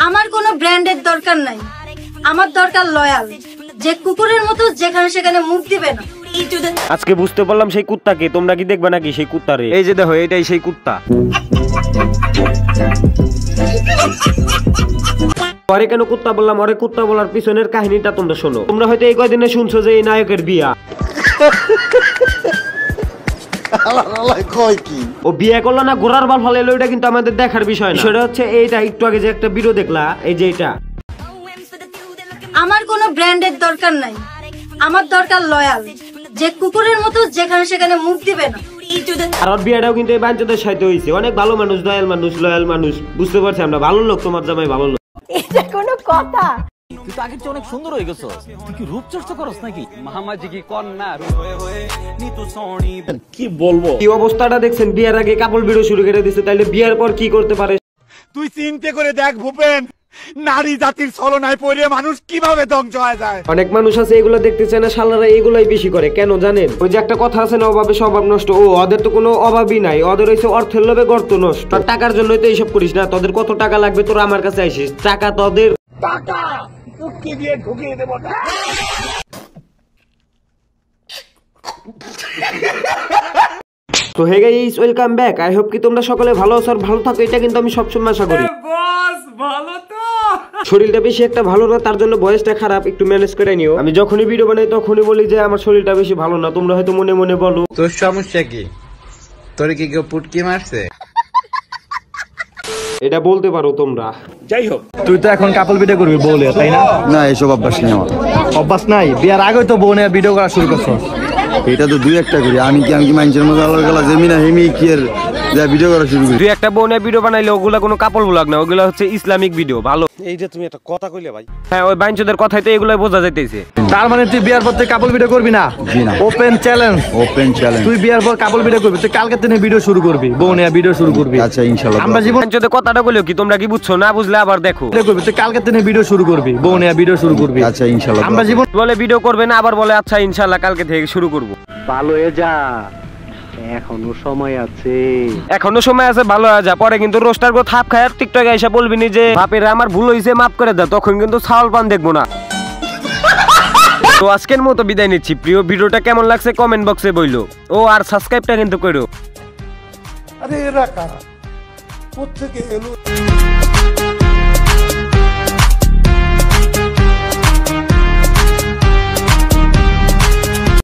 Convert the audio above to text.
আমার কোনো ব্র্যান্ডের দরকার নাই, আমার দরকার লয়াল, যে কুকুরের মতো যেখানে সেখানে মুখ দিবে না। আজকে বুঝতে পারলাম সেই কুত্তাকে। তোমরা কি দেখবে নাকি সেই কুত্তারে? এই যে দেখো, এটাই সেই কুত্তা। পরে কেন কুত্তা বললাম? ওরে কুত্তা বলার পিছনের কাহিনীটা তোমরা শোনো। তোমরা হয়তো এই কয়দিনে শুনছো যে এই নায়কের বিয়া। ও বিয়ে করলো না, ঘোড়ার বাল ফালাইলো, এটা কিন্তু আমাদের দেখার বিষয় না। সেটা হচ্ছে এইটা, একটু আগে যে একটা ভিডিও দেখলা, এই যে এটা। আমার কোনো ব্র্যান্ডের দরকার নাই, আমার দরকার লয়াল, যে কুকুরের মতো যেখানে সেখানে মুখ দিবে না। আর ওর বিয়েটাও কিন্তু এই বাঞ্চদের সাথে হয়েছে। অনেক ভালো মানুষ, দয়াল মানুষ, লয়াল মানুষ। বুঝতে পারছি আমরা, ভালো লোক। তোমার জামাই ভালো লোক। এটা কোনো কথা? তুই তো আগের চেয়ে অনেক সুন্দর হয়ে গেছো। তুই কি রূপ চর্চা করস নাকি? মামাজি কি কন্যা কি বলবো? এই অবস্থাটা দেখছেন, বিয়ের আগে কাপড় ভিডিও শুরু করে দিচ্ছে, তাইলে বিয়ের পর কি করতে পারে? তুই চিন্তা করে দেখ ভূপেন, নারী জাতির ছলনায় পড়ে মানুষ কিভাবে ধ্বংস হয়ে যায়। অনেক মানুষ আছে এগুলো দেখতে চায় না, শালারা এগুলাই বেশি করে। কেন জানেন? ওই যে একটা কথা আছে না, অভাবে স্বভাব নষ্ট। ও ওদের তো কোনো অভাবই নাই, ওদের হইছে অর্থের লোভে গর্ত নষ্ট। আর টাকার জন্যই তো এইসব করিস না। তোদের কত টাকা লাগবে তোরা আমার কাছে আইসিস? টাকা তোদের, টাকা চুক্তি দিয়ে ঢুকিয়ে দেবো। তো hey guys, welcome back. I hope কি তোমরা সকলে ভালো আছো আর ভালো থাকো, এটা কিন্তু আমি সবসময় আশা করি। বস ভালো তো? শরীরটা বেশি একটা ভালো না, তার জন্য ভয়েসটা খারাপ, একটু ম্যানেজ করে নিও। আমি যখনই ভিডিও বানাই তখনই বলি যে আমার শরীরটা বেশি ভালো না। তোমরা হয়তো মনে মনে বলো তোর সমস্যা কি? তোর কি কেউ পুটকি মারছে? এটা বলতে পারো তোমরা। যাই হোক, তুই তো এখন কাপল ভিডিও করবি বলে, তাই না? না, এসব অভ্যাস নেই আমার। অভ্যাস নাই? বিয়ার আগে তো বউ নিয়ে ভিডিও করা শুরু করছো। এটা তো দুই একটা করি। আমি কি মানুষের মতো আলাদা গেলা জমি না হেমি কি আর যা ভিডিও করা শুরু করি। দুই একটা বোনে ভিডিও বানাইলে ওগুলা কোনো কাপড় ব্লগ না, ওগুলা হচ্ছে ইসলামিক ভিডিও। ভালো, এই যে তুমি একটা কথা কইলে ভাই। হ্যাঁ, ওই বাইঞ্চদের কথাই তো এগুলাই বোঝা যাইতেছে। তার মানে তুই বিয়ার পর থেকে কাপল ভিডিও করবি না? জি না। Open challenge. Open challenge. তুই বিয়ার পর কাপল ভিডিও করবি, তুই কালকে থেকে ভিডিও শুরু করবি, বউ নিয়ে ভিডিও শুরু করবি। আচ্ছা, ইনশাআল্লাহ। আমরা জীবন বাইঞ্চদের কথাটা বলেও কি তোমরা কি বুঝছো? না বুঝলে আবার দেখো। ভিডিও করবি, তুই কালকে থেকে ভিডিও শুরু করবি, বউ নিয়ে ভিডিও শুরু করবি। আচ্ছা, ইনশাআল্লাহ। আমরা জীবন বলে ভিডিও করবে না, আবার বলে আচ্ছা ইনশাআল্লাহ কালকে থেকে শুরু করব। ভালো হয়ে যা, এখনো সময় আছে। এখনো সময় আছে, ভালো হয়ে যা। পরে কিন্তু রোস্টার গো থাপ খায় আর টিকটকে এসে বলবি নি যে বাপের আমার ভুল হইছে, মাফ করে দাও। তখন কিন্তু ছাওয়াল পান দেখবো না। তো আজকের মতো বিদায় নিচ্ছি। প্রিয় ভিডিওটা কেমন লাগছে কমেন্ট বক্সে বইলো। ও আর সাবস্ক্রাইবটা কিন্তু করো। আরে এরা কারা, কোত্থেকে এলো?